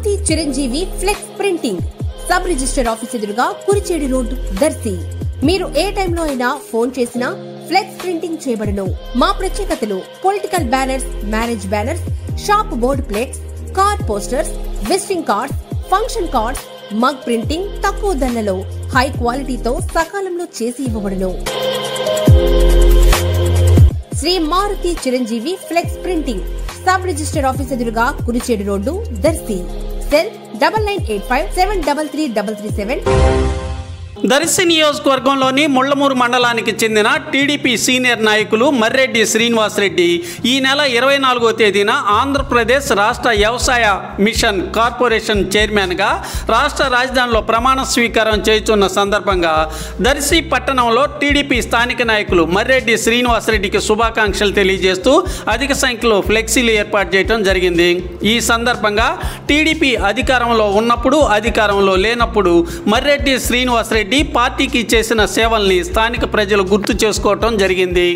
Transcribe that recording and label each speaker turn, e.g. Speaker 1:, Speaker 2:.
Speaker 1: Maruti Chiranjeevi flex printing sub register office ఎదురుగా Kurichedu road, Darsi. మీరు ఏ టైంలో అయినా ఫోన్ చేసినా ఫ్లెక్స్ ప్రింటింగ్ చేయబడును. మా ప్రత్యేకతలు: political banners, marriage banners, shop board plates, car posters, visiting cards, function cards, mug printing తక్కువ ధరలలో హై క్వాలిటీతో సకాలంలో చేసి ఇవ్వబడును. Shri Maruti Chiranjeevi flex printing sub register office ఎదురుగా కురిచేడు రోడ్డు, దర్శి. సెల్ 9985733337.
Speaker 2: దర్శి నియోజకవర్గంలోని ముళ్లమూరు మండలానికి చెందిన టీడీపీ సీనియర్ నాయకులు మర్రెడ్డి శ్రీనివాసరెడ్డి ఈ నెల 24వ తేదీన ఆంధ్రప్రదేశ్ రాష్ట్ర వ్యవసాయ మిషన్ కార్పొరేషన్ చైర్మన్గా రాష్ట్ర రాజధానిలో ప్రమాణ స్వీకారం చేస్తున్న సందర్భంగా దర్శి పట్టణంలో టీడీపీ స్థానిక నాయకులు మర్రెడ్డి శ్రీనివాసరెడ్డికి శుభాకాంక్షలు తెలియజేస్తూ అధిక సంఖ్యలో ఫ్లెక్సీలు ఏర్పాటు చేయడం జరిగింది. ఈ సందర్భంగా టీడీపీ అధికారంలో ఉన్నప్పుడు, అధికారంలో లేనప్పుడు మర్రెడ్డి శ్రీనివాసరెడ్డి పార్టీకి చేసిన సేవల్ని స్థానిక ప్రజలు గుర్తు చేసుకోవటం జరిగింది.